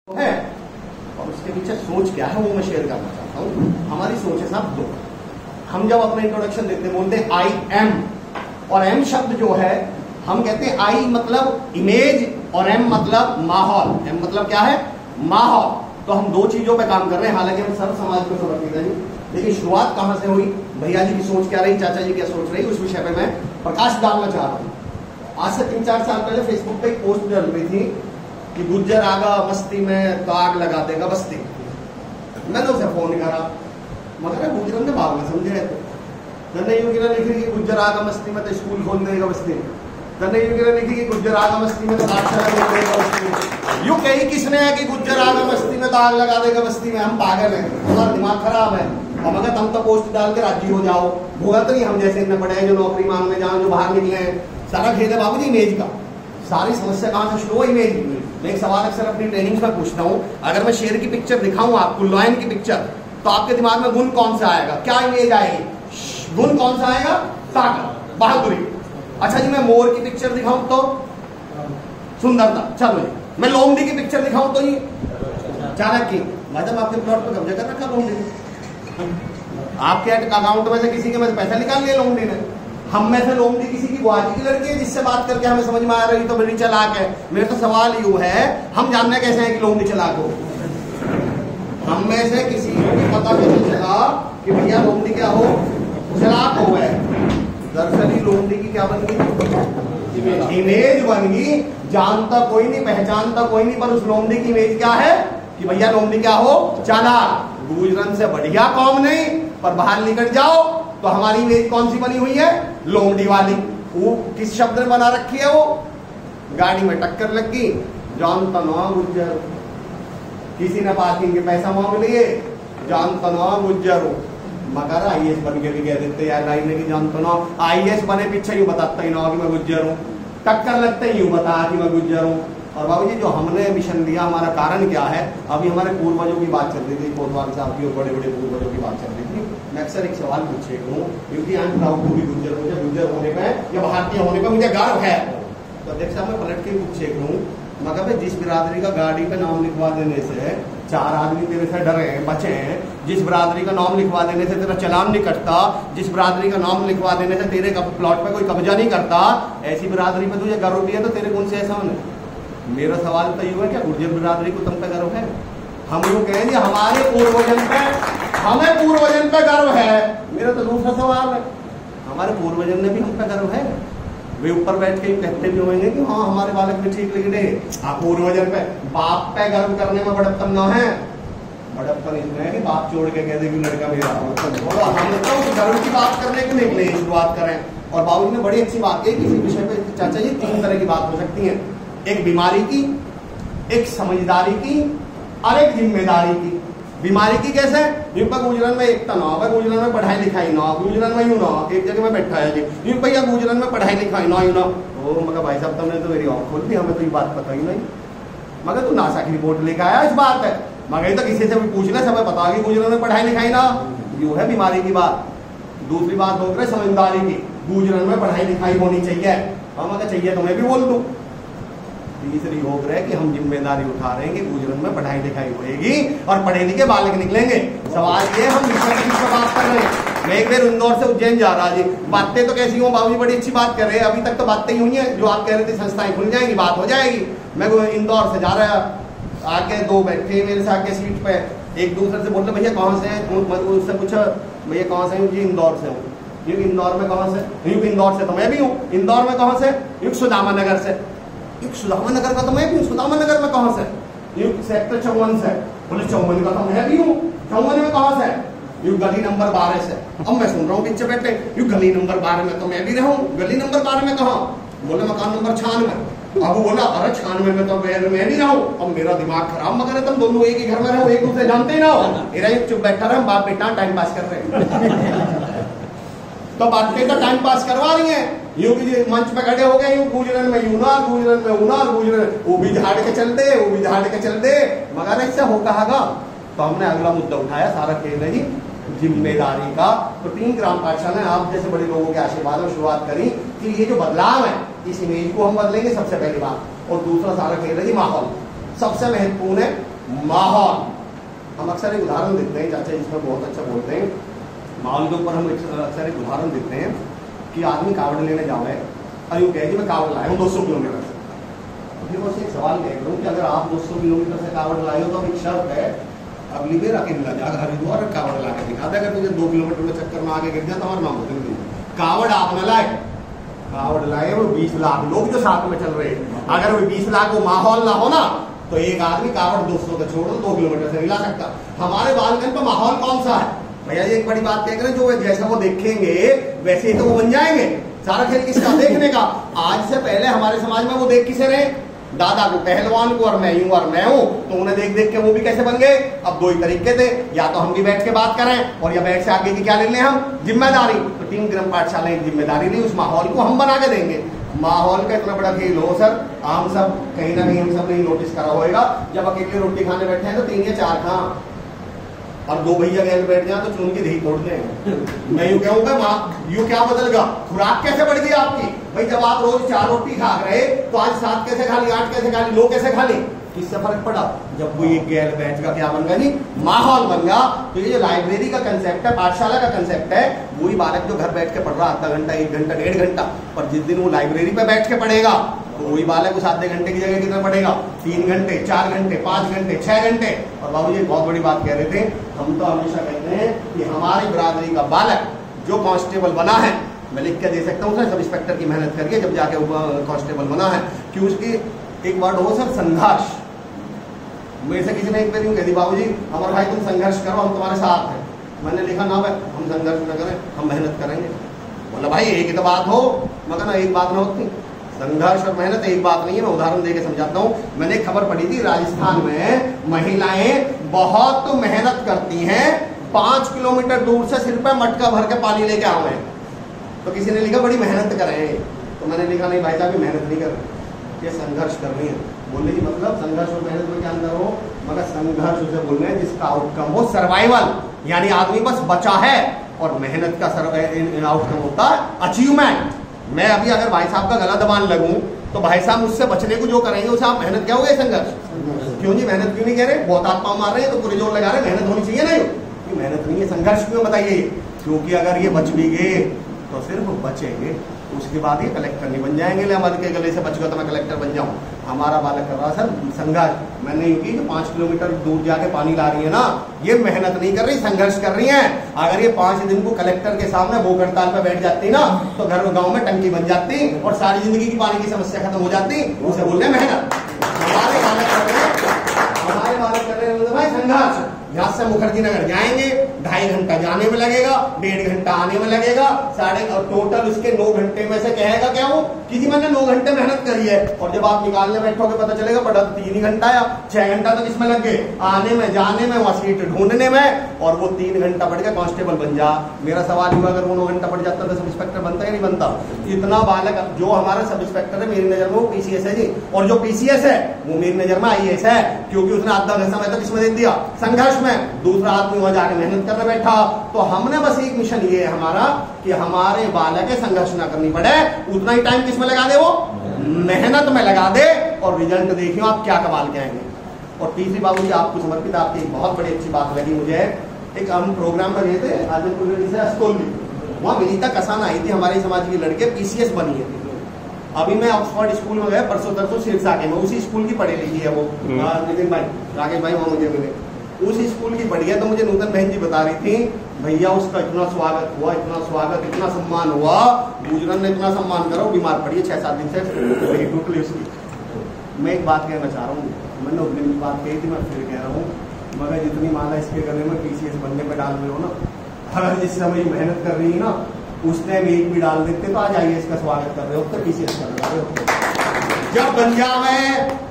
है और उसके पीछे सोच क्या है वो मैं शेयर करना चाहता हूँ। हमारी सोच है साहब दो। हम जब अपना इंट्रोडक्शन देते हैं बोलते हैं आई एम, और एम शब्द जो है हम कहते हैं आई मतलब इमेज और एम मतलब माहौल। एम मतलब क्या है? माहौल। तो हम दो चीजों पे काम कर रहे हैं, हालांकि हम सर्व समाज को समर्पित हैं। लेकिन शुरुआत कहां से हुई, भैया जी की सोच क्या रही, चाचा जी क्या सोच रही, उस विषय पे मैं प्रकाश डालना चाह रहा हूँ। आज से 3-4 साल पहले फेसबुक पे एक पोस्ट डल रही थी कि गुज्जर आगा मस्ती में तो आग लगा देगा बस्ती। मैंने उसे फोन करा, मगर गुजरन के भाव में समझे तो नहीं यूं लिखी कि गुज्जर आगा मस्ती में तो स्कूल खोल देगा बस्ती में, तो नहीं यूं लिखी कि गुज्जर आगा मस्ती में तो पाठशाला खोल देगा बस्ती में। यूं कही किसने है कि गुज्जर आगा मस्ती में तो आग लगा देगा बस्ती में? हम पागल हैं, हमारा दिमाग खराब है। हम अगर हम तो पोस्ट डाल के राजी हो जाओ, भुगत नहीं हम जैसे इतने पढ़े हैं जो नौकरी मांगने जाओ, जो बाहर निकले हैं। सारा खेल है बाबूजी इमेज का। सारी समस्या कहां से शुरू हो? इमेज। मैं एक सवाल अक्सर अपनी ट्रेनिंग में पूछता हूं, अगर मैं शेर की पिक्चर दिखाऊं आपको, लॉयन की पिक्चर, तो आपके दिमाग में गुण कौन सा आएगा? क्या इमेज आएगी? गुण कौन सा आएगा? ताकत, बहादुरी। अच्छा जी, मैं मोर की पिक्चर दिखाऊं तो सुंदरता। चलो जी, मैं लोमड़ी की पिक्चर दिखाऊं तो ये चाणक्य। मैडम आपके प्लॉट पर कब्जा कर रखा लोमड़ी ने, आपके अकाउंट में से किसी के में से पैसा निकाल लिया लोमड़ी ने। हम में से लोमड़ी किसी की बुआजी की लड़की है जिससे बात करके हमें समझ में आ रही तो बड़ी चालाक है। मेरा तो सवाल यूं है, हम जानना कैसे है कि लोमड़ी चालाक हो? हम में से किसी को पता कैसे चला कि भैया लोमड़ी क्या हो? चालाक हो गए। दरअसल लोमड़ी की क्या बन गई? इमेज बन गई। जानता कोई नहीं, पहचानता कोई नहीं, पर उस लोमड़ी की इमेज क्या है कि भैया लोमड़ी क्या हो? चालाक। गुजरन से बढ़िया कौम नहीं, पर बाहर निकल जाओ तो हमारी इमेज कौन सी बनी हुई है? लोमड़ी वाली। वो किस शब्द में बना रखी है? वो गाड़ी में टक्कर लग गई, जानता ना गुज्जर। किसी ने पार्किंग के पैसा मांग लिए, जानता ना गुज्जर हो। मगर आईएएस बन के भी कह देते यार लाइन में कि जानता ना। आईएएस बने पीछे यूं बताता ही ना कि मैं गुज्जर हूँ, टक्कर लगते ही यूं बता कि मैं गुज्जर हूँ। और बाबूजी जो हमने मिशन लिया, हमारा कारण क्या है? अभी हमारे पूर्वजों की बात चल रही थी, कोतवाल साहब की और बड़े बड़े पूर्वजों की बात चल रही थी। मैं अक्सर एक सवाल पूछे हूँ, क्योंकि I am proud to be Gujjar. मुझे गुज्जर होने पे या भारतीय होने पे मुझे गर्व है। तो अध्यक्ष साहब मैं पलट के पूछे हूँ, मगर भाई जिस बिरादरी का गाड़ी पे नाम लिखवा देने से 4 आदमी तेरे से डरे हैं, बचे हैं, जिस बिरादरी का नाम लिखवा देने से तेरा चलान नहीं कटता, जिस बिरादरी का नाम लिखवा देने से तेरे प्लॉट पे कोई कब्जा नहीं करता, ऐसी बिरादरी पे तुझे गर्व भी है तो तेरे गुण से एहसान है। मेरा सवाल तो ये है, क्या गुर्जर बिरादरी को तुम पे गर्व है? हम लोग कहेंगे हमारे पूर्वजन पे, हमें पूर्वजन पे गर्व है। मेरा तो दूसरा सवाल है, हमारे पूर्वजन ने भी हम पे गर्व है? वे ऊपर बैठ के कहते भी होंगे कि हाँ हमारे बालक में ठीक लिख दे। आप पूर्वजन पे, बाप पे गर्व करने में बड़प्पन ना है। बड़प्पन इसमें है कि बाप छोड़ के कह दे कि लड़का मेरा। हम तो गर्व की बात करने के लिए शुरुआत करें। और बाबू ने बड़ी अच्छी बात की, किसी विषय पे चाचा जी 3 तरह की बात हो सकती है, एक बीमारी की, एक समझदारी की और एक जिम्मेदारी की। बीमारी की कैसे? गुजरन में एक तनाव है, गुजरन में पढ़ाई लिखाई ना, गुजरन में यूं ना, एक जगह में बैठा है जी यूं भैया गुजरन में पढ़ाई लिखाई ना यूं ना। ओ मगर भाई साहब तुमने तो मेरी आँख खोल दी, हमें तो ये बात पता ही नहीं। मगर तू नासा की रिपोर्ट लेकर आया, इस बात है। मगर तो किसी से भी पूछ ले, सब पता कि गुजरन में पढ़ाई लिखाई ना। यूं है बीमारी की बात। दूसरी बात हो गई समझदारी की, गुजरन में पढ़ाई लिखाई होनी चाहिए। हम अगर चाहिए तो मैं भी बोल दूं। तीसरी हो रहा है कि हम जिम्मेदारी उठा रहे हैं कि गुजरन में पढ़ाई लिखाई होएगी और पढ़े लिखे बालक निकलेंगे। सवाल ये हम बात कर रहे हैं। मैं एक बार इंदौर से उज्जैन जा रहा जी, बातें तो कैसी हो बाबू, बड़ी अच्छी बात कर रहे हैं। अभी तक तो बातें ही हुई हैं, जो आप कह रहे थे संस्थाएं खुल जाएंगी, बात हो जाएगी। मैं इंदौर से जा रहा, आके 2 बैठे मेरे से आके सीट पे, एक दूसरे से बोल रहे भैया कहाँ से है? उससे पूछा भैया कहाँ से हूँ जी? इंदौर से हूँ। यूँ इंदौर में कहाँ से? यूँ इंदौर से तो मैं भी हूँ। इंदौर में कहाँ से? यूँ सुदामा नगर से। सुदामा नगर का तो मैं भी हूँ। सुदामा नगर में कहाँ से? यूँ सेक्टर 54 से। बोले 54 का तो मैं भी हूँ। 54 में कहाँ से? यूँ गली नंबर 12 से। अब मैं सुन रहा हूँ पीछे बैठे, यूँ गली नंबर 12 में तो मैं भी रहा हूँ। गली नंबर 12 में कहाँ? बोले मकान नंबर 96। अब बोला अरे 96 में तो मैं नहीं रहा हूँ। अब मेरा दिमाग खराब, मगर तुम दोनों एक ही घर में रहो, एक दूसरे जानते ही ना हो। मेरा एक चुप बैठा रहा, बाप बेटा टाइम पास कर रहे हैं। तो बातें तो टाइम पास करवा रही हैं। यूं कि मंच पे खड़े हो गए, यूं गुजरन में यूं ना, गुजरन में ऊना, गुजरन वो भी झाड़ के चल दे, वो भी झाड़ के चल दे। मगर ऐसा हो कहागा। तो हमने अगला मुद्दा उठाया, सारा खेल है जी जिम्मेदारी का। तो 3 ग्राम पाठशाला आप जैसे बड़े लोगों के आशीर्वाद में शुरुआत करी कि ये जो बदलाव है, इस इमेज को हम बदलेंगे सबसे पहली बात। और दूसरा सारा खेल है जी माहौल। सबसे महत्वपूर्ण है माहौल। हम अक्सर एक उदाहरण देते हैं, चाचा इसमें बहुत अच्छा बोलते हैं, माहौल के ऊपर हम अक्सर एक उदाहरण देते हैं कि आदमी कावड़ लेने जावे और यूँ कहे कि मैं कावड़ लाया हूँ 200 किलोमीटर से। तो फिर बस एक सवाल कह रहा हूँ कि अगर आप 200 किलोमीटर से कावड़ लाए हो तो अब एक शर्त है, अगली बार अकेला जा हरिद्वार कावड़ ला के दिखा दे, अगर तुझे 2 किलोमीटर में चक्कर में आगे गिर जाए तो हमारा नाम बदल दी। कावड़ आप न लाए, कावड़ लाए वो 20 लाख लोग जो साथ में चल रहे हैं। अगर वो 20 लाख वो माहौल ना हो ना तो एक आदमी कावड़ 200 का छोड़ 2 किलोमीटर से नहीं ला सकता। हमारे बालकन पर माहौल कौन सा है भैया जी? एक बड़ी बात कह रहे, जो जैसा वो देखेंगे वैसे ही तो वो बन जाएंगे। सारा खेल किसका? देखने का। आज से पहले हमारे समाज में वो देख किसे रहे? दादा को, पहलवान को, और मैं यूं और मैं हूं, तो उन्हें देख देख के वो भी कैसे बन गए? अब 2 ही तरीके थे, या तो हम भी बैठ के बात करें और या बैठ से आगे की क्या ले लें हम? जिम्मेदारी। तो टीम ग्राम पाठशाला एक जिम्मेदारी नहीं, उस माहौल को हम बना के देंगे। माहौल का इतना बड़ा खेल हो सर, हम सब कहीं ना कहीं हम सब नहीं नोटिस करा होगा, जब अकेले रोटी खाने बैठे हैं तो 3 या 4 खा, और 2 भैया गैल बैठ जाए तो चुन के दही तोड़ देंगे। मैं यूं कहूँगा यूं क्या बदल गया? खुराक कैसे बढ़ गई आपकी? भाई जब आप रोज 4 रोटी खा रहे तो आज 7 कैसे खा ली, 8 कैसे खा ली, 9 कैसे खा ली? किससे फर्क पड़ा? जब वो एक गैर बैच का क्या बन गया जी? माहौल बन गया। तो ये जो लाइब्रेरी का कंसेप्ट है, पाठशाला का कंसेप्ट है, वही बालक जो घर बैठ के पढ़ रहा आधा घंटा, 1 घंटा, 1.5 घंटा, पर जिस दिन वो लाइब्रेरी पे बैठ के पढ़ेगा तो वही बालक उस आधे घंटे की जगह कितना पढ़ेगा? 3 घंटे, 4 घंटे, 5 घंटे, 6 घंटे। और बाबू जी बहुत बड़ी बात कह रहे थे, हम तो हमेशा कहते हैं कि हमारी बिरादरी का बालक जो कांस्टेबल बना है, मैं लिख के दे सकता हूँ सर, सब इंस्पेक्टर की मेहनत करके जब जाके कांस्टेबल बना है, कि उसकी एक वर्ड हो सर, संघर्ष। मेरे से किसी ने एक बार यूँ कह दी, बाबू जी हमारे भाई तुम संघर्ष करो, हम तुम्हारे साथ हैं। मैंने लिखा ना भाई हम संघर्ष न करें, हम मेहनत करेंगे। बोला भाई एक ही तो बात हो। मगर ना एक बात ना होती, संघर्ष और मेहनत एक बात नहीं है। मैं उदाहरण देके समझाता हूँ। मैंने एक खबर पढ़ी थी, राजस्थान में महिलाएं बहुत मेहनत करती हैं, 5 किलोमीटर दूर से सिर पे मटका भर के पानी लेके आए हैं। तो किसी ने लिखा बड़ी मेहनत कर रहे हैं, तो मैंने लिखा नहीं भाई साहब ये मेहनत नहीं कर रहे, ये संघर्ष कर रही है। बोलने की मतलब संघर्ष और मेहनत में क्या अंदर हो? मगर संघर्ष उसे बोलना है जिसका आउटकम हो सर्वाइवल, यानी आदमी बस बचा है, और मेहनत का आउटकम होता है अचीवमेंट। मैं अभी अगर भाई साहब का गला दबाने लगूं तो भाई साहब मुझसे बचने को जो करेंगे उसे आप मेहनत क्या हो गए? संघर्ष। क्यों जी मेहनत क्यों नहीं कह रहे? बहुत आत्मा मार रहे हैं तो पूरे जोर लगा रहे, मेहनत होनी चाहिए। नहीं मेहनत नहीं है, संघर्ष क्यों बताइए? क्योंकि अगर ये बच भी गए तो सिर्फ बचेंगे, उसके बाद ये कलेक्टर नहीं बन जाएंगे। ले मद के गले से बच गया तो मैं कलेक्टर बन जाऊं। हमारा बालक कर रहा सर संघर्ष। मैंने यूं की 5 किलोमीटर दूर जाके पानी ला रही है ना, ये मेहनत नहीं कर रही, संघर्ष कर रही है। अगर ये 5 दिन को कलेक्टर के सामने भूख हड़ताल पे बैठ जाती ना, तो घर गाँव में टंकी बन जाती और सारी जिंदगी की पानी की समस्या खत्म हो जाती। उसे बोल रहे मेहनत। हमारे बालक कर रहे हैं भाई संघर्ष। यहाँ से मुखर्जी नगर जाएंगे, 2.5 घंटा जाने में लगेगा, 1.5 घंटा आने में लगेगा, और टोटल उसके 9 घंटे में से कहेगा क्या वो कि जी मैंने 9 घंटे मेहनत करी है। और जब आप निकालने बैठोगे पता चलेगा बड़ा 3 ही घंटा या 6 घंटा तो इसमें लग गए, आने में, जाने में, वहाँ सीट ढूंढने में, और वो 3 घंटा बढ़ गया कांस्टेबल बन जा। मेरा सवाल हुआ अगर वो 9 घंटा बढ़ जाता तो सब इंस्पेक्टर बनता या नहीं बनता? इतना बालक जो हमारा सब इंस्पेक्टर है मेरी नजर में वो पीसीएस है जी, और जो पीसीएस है वो मेरी नजर में आईएएस है, क्योंकि उसने आधा घंटा समय तक इसमें दे दिया संघर्ष में। दूसरा आदमी वहां जाके मेहनत करने बैठा। तो हमने बस एक मिशन ये है हमारा कि हमारे बालक के संघर्ष ना करनी पड़े, उतना ही टाइम किसमें लगा दे? वो मेहनत में लगा दे, और रिजल्ट देखियो आप क्या कमाल के आएंगे। और तीसरी बाबू जी आपको समर्पित आपकी एक बहुत बड़ी अच्छी बात लगी मुझे। एक हम प्रोग्राम में गए थे आजमपुर से अस्कोल में, वहाँ विनीता कसान आई थी, हमारे समाज की लड़के पीसीएस बनी है। अभी मैं ऑक्सफोर्ड स्कूल में गया परसों तरसों सिरसा के में, उसी स्कूल की पढ़ी लिखी है वो नितिन भाई, राकेश भाई वहाँ मुझे मिले, उस स्कूल की बढ़िया। तो मुझे नूतन बहन जी बता रही थी भैया उसका इतना स्वागत हुआ, इतना स्वागत, इतना सम्मान हुआ, गुजरन ने इतना सम्मान करा, बीमार पड़ी है 6-7 दिन से टोटली उसकी। मैं एक बात कहना चाह रहा हूँ, मैंने उस दिन की बात कही थी, मैं फिर कह रहा हूँ, मगर जितनी माला इसके गले में पीसीएस बनने में डाल रहे हो ना, अगर जिस समय मेहनत कर रही है ना उस टाइम एक भी डाल देते तो आज आइए इसका स्वागत कर रहे हो, तो पीसीएस कर रहे हो। जब बन जावे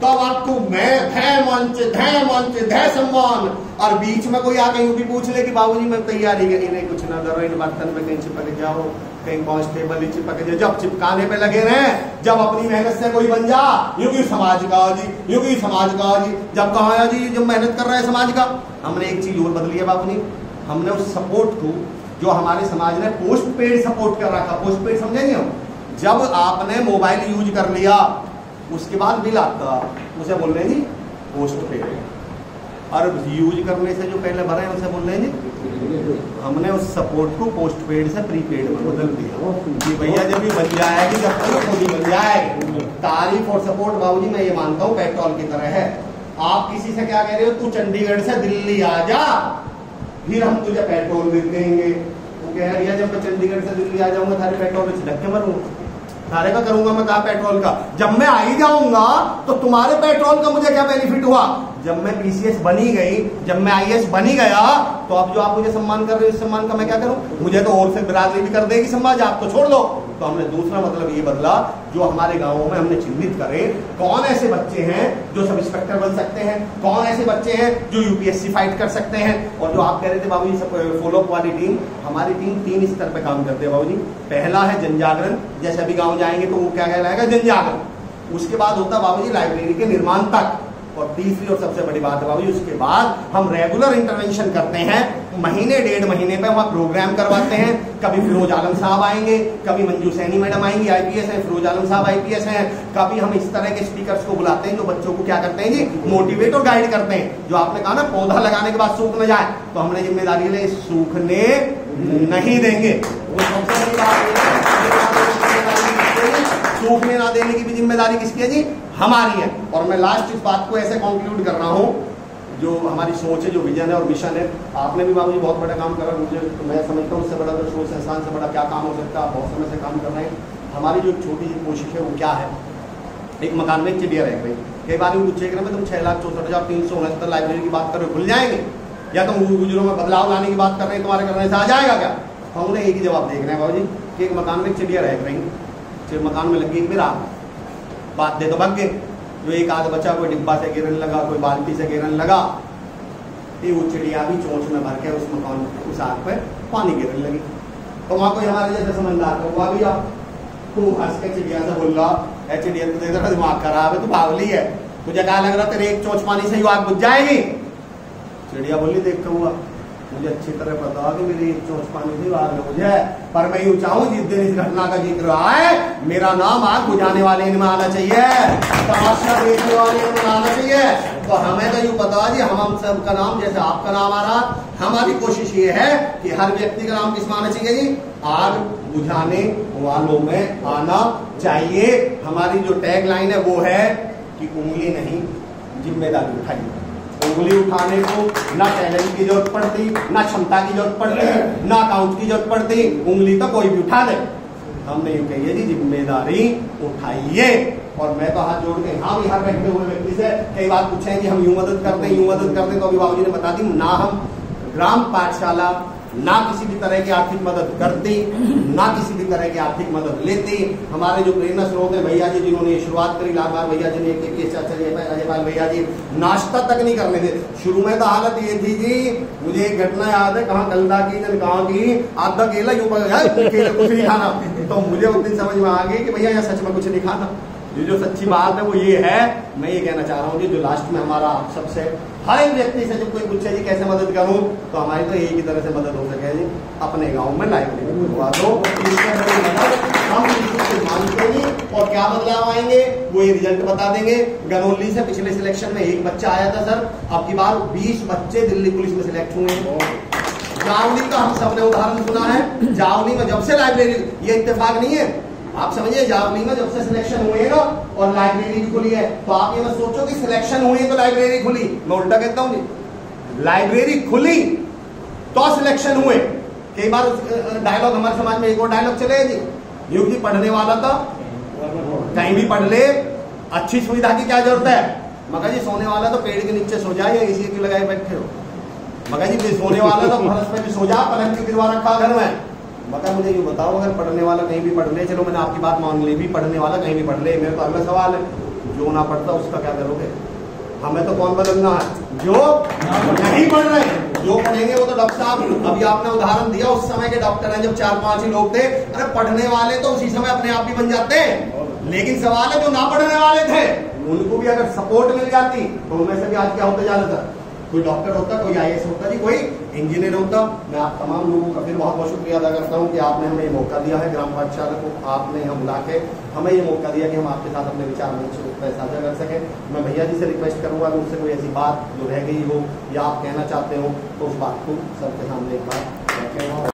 तब आपको मैं धै सम्मान, और बीच में कोई आके यूं भी पूछ ले कि बाबूजी मैं तैयारी करी नहीं, कुछ ना करो, इन बर्तन में कहीं चिपक जाओ, कहीं कांस्टेबल ही चिपक जाए, जब चिपकाने पे लगे रहे, जब अपनी मेहनत से कोई बन जा, यूं समाज का जी, यूं समाज का जी, जब कहा जी जब मेहनत कर रहा है समाज का। हमने एक चीज और बदली है बाबूजी, हमने उस सपोर्ट को जो हमारे समाज ने पोस्ट पेड सपोर्ट कर रखा, पोस्ट पेड समझेंगे हम, जब आपने मोबाइल यूज कर लिया उसके बाद बिल आता, उसे बोल रहे हैं जी पोस्ट पेड। और यूज करने से जो पहले भरे हैं उनसे बोल रहे हैं जी हमने उस सपोर्ट को पोस्ट पेड से प्रीपेड में बदल दिया कि भैया जब भी बन जाएगी जब तक खुद ही बन जाएगी। तारीफ और सपोर्ट बाबूजी मैं ये मानता हूँ पेट्रोल की तरह है। आप किसी से क्या कह रहे हो, तू चंडीगढ़ से दिल्ली आ जा फिर हम तुझे पेट्रोल भी देंगे। वो कह रही है जब मैं चंडीगढ़ से दिल्ली आ जाऊंगा थारे पेट्रोल से धक्के मरूंगा, थारे का करूंगा मैं कहा पेट्रोल का। जब मैं आ ही जाऊंगा तो तुम्हारे पेट्रोल का मुझे क्या बेनिफिट हुआ। जब मैं पीसीएस बनी गई, जब मैं आईएएस बनी गया, तो अब जो आप मुझे सम्मान कर रहे हो इस सम्मान का मैं क्या करूं। मुझे तो और से बिरादरी भी कर देगी समाज, आप तो छोड़ दो। तो हमने दूसरा मतलब ये बदला जो हमारे गांवों में हमने चिन्हित करे कौन ऐसे बच्चे हैं जो सब इंस्पेक्टर बन सकते हैं, कौन ऐसे बच्चे हैं जो यूपीएससी फाइट कर सकते हैं। और जो आप कह रहे थे बाबू जी सब फॉलो अप वाली टीम, हमारी टीम 3 स्तर पे काम करते हैं बाबू जी। पहला है जन जागरण, जैसे अभी गाँव जाएंगे तो वो क्या कहलाएगा जन जागरण। उसके बाद होता है बाबू जी लाइब्रेरी के निर्माण तक। और तीसरी और सबसे बड़ी बात है बाबूजी उसके बाद हम रेगुलर इंटरवेंशन करते हैं, महीने 1.5 महीने पे वहाँ प्रोग्राम करवाते हैं। कभी फिरोज आलम साहब आएंगे, कभी मंजू सैनी मैडम आएंगी आईपीएस हैं, फिरोज आलम साहब आईपीएस हैं। कभी हम इस तरह के स्पीकर्स को बुलाते हैं जो बच्चों को क्या करते हैं जी मोटिवेट और गाइड करते हैं। जो आपने कहा ना पौधा लगाने के बाद सूख न जाए, तो हमने जिम्मेदारी ले सूखने नहीं देंगे। वो सबसे बड़ी बात सूखने ना देने की भी जिम्मेदारी किसकी है जी, हमारी है। और मैं लास्ट इस बात को ऐसे कंक्लूड कर रहा हूँ, जो हमारी सोच है, जो विजन है और मिशन है। आपने भी बाबूजी बहुत बड़ा काम करा, मुझे मैं समझता हूँ उससे बड़ा तो सोच संस्थान से बड़ा क्या काम हो सकता है। आप बहुत समय से काम कर रहे हैं। हमारी जो छोटी सी कोशिश है वो क्या है, एक मकान में एक चिड़िया रह गई। कई बार पूछे कि तुम 6,64,369 लाइब्रेरी की बात कर रहे हो, भूल जाएंगे या तुम गुजरों में बदलाव लाने की बात कर रहे हैं, तुम्हारे करने से आ जाएगा क्या। हम उन्हें एक ही जवाब देख रहे हैं बाबूजी कि एक मकान में एक चिड़िया रह गई, मकान में लगी एक मेरा बात दे तो भाग गए। जो एक आध बचा कोई डिब्बा से गिरने लगा, कोई बाल्टी से गिरने लगा, ये वो चिड़िया भी चोंच में भर के उस मकान उस आग पे पानी गिरने लगी। तो वहां कोई हमारे जैसे समझदार तो हुआ भी आप तू हंस के चिड़िया से बोल रहा है चिड़िया तो देखा दिमाग खराब है, तू पागली है, तुझे क्या लग रहा तेरे एक चोंच पानी से ही आग बुझ जाएगी। चिड़िया बोली देख के हुआ मुझे अच्छी तरह पता कि मेरी एक चोंच पानी से आग बुझ है, पर मैं यूं चाहूं जिस दिन इस घटना का जिक्र आए मेरा नाम आग बुझाने वाले इनमें आना चाहिए, तमाशा देखने वाले इनमें आना चाहिए। तो हमें तो यूं पता जी हम सबका नाम जैसे आपका नाम आ रहा, हमारी कोशिश ये है कि हर व्यक्ति का नाम किस में आना चाहिए जी, आग बुझाने वालों में आना चाहिए। हमारी जो टैग लाइन है वो है कि उंगली नहीं जिम्मेदारी उठाइए। उंगली उठाने को ना टैलेंट की जरूरत पड़ती, ना क्षमता की जरूरत पड़ती, ना अकाउंट की जरूरत पड़ती, उंगली तो कोई भी उठा दे। हमने यूं कहिए जी जिम्मेदारी उठाइए। और मैं तो हाथ जोड़ के यहाँ भी हर बैठे हुए व्यक्ति से कई बार पूछे कि हम यूं मदद करते हैं यूं मदद करते हैं, तो अभी बाबूजी ने बता दी ना हम ग्राम पाठशाला ना किसी भी तरह की आर्थिक मदद करती, ना किसी भी तरह की आर्थिक मदद लेती। हमारे जो प्रेरणा स्रोत है भैया जी जिन्होंने ये शुरुआत करी, लाल भैया जी ने एक अजयपाल भैया जी नाश्ता तक नहीं करने थे। शुरू में तो हालत ये थी जी, मुझे एक घटना याद है, कहाँ गलदा की कहाँ की आधा केला यूं कुछ नहीं खाना। तो मुझे उस दिन समझ में आ गई कि भैया यहाँ सच में कुछ नहीं खाना। जो सच्ची बात है वो ये है, मैं ये कहना चाह रहा हूँ कि जो लास्ट में हमारा सबसे हर एक व्यक्ति से जब कोई पूछे जी कैसे मदद करूं, तो हमारी तो एक ही तरह से मदद हो सके जी, अपने गांव में लाइब्रेरी खुलवा दो। हम मानते नहीं और क्या बदलाव आएंगे वो ये रिजल्ट बता देंगे। गनौली से पिछले सिलेक्शन में एक बच्चा आया था सर, अब की बार 20 बच्चे दिल्ली पुलिस में सिलेक्ट हुए। जावली का हम सबने उदाहरण सुना है, जावली में जब से लाइब्रेरी, ये इत्तेफाक नहीं है आप समझिए, जावली में जब से सिलेक्शन हुए ना और लाइब्रेरी भी खुली है, तो आप ये मत सोचो कि सिलेक्शन हुई तो लाइब्रेरी खुली। मैं उल्टा कहता हूँ जी, लाइब्रेरी खुली तो सिलेक्शन हुए। कई बार डायलॉग हमारे समाज में एक और डायलॉग चले जी, युग जी पढ़ने वाला था कहीं भी पढ़ ले, अच्छी सुविधा की क्या जरूरत है। मगर जी सोने वाला तो पेड़ के नीचे सो जाए या इसी की लगाए बैठे हो। मगर जी सोने वाला तो फर्श पे भी सो जा, पलंग की गिरवा रखा घर में। मगर मुझे ये बताओ, अगर पढ़ने वाला कहीं भी पढ़ ले, चलो मैंने आपकी बात मान ली भी, पढ़ने वाला कहीं भी पढ़ ले, मेरा तो अगला सवाल है जो ना पढ़ता उसका क्या करोगे। हमें तो कौन बदलना है, जो नहीं पढ़ रहे, जो पढ़ेंगे वो तो डॉक्टर साहब, अभी आपने उदाहरण दिया उस समय के डॉक्टर हैं जब 4-5 ही लोग थे। अरे पढ़ने वाले तो उसी समय अपने आप ही बन जाते हैं, लेकिन सवाल है जो ना पढ़ने वाले थे उनको भी अगर सपोर्ट मिल जाती तो उनमें से भी आज क्या होते जा रहा था, कोई डॉक्टर होता, कोई IAS होता जी, कोई इंजीनियर होता। मैं आप तमाम लोगों का फिर बहुत बहुत शुक्रिया अदा करता हूँ कि आपने हमें ये मौका दिया है, ग्राम पाठशाला को आपने यहाँ बुला के हमें ये मौका दिया कि हम आपके साथ अपने विचार मंच पर साझा कर सकें। मैं भैया जी से रिक्वेस्ट करूँगा कि मुझसे कोई ऐसी बात जो रह गई हो या आप कहना चाहते हो तो उस बात को सबके सामने एक बार रखें।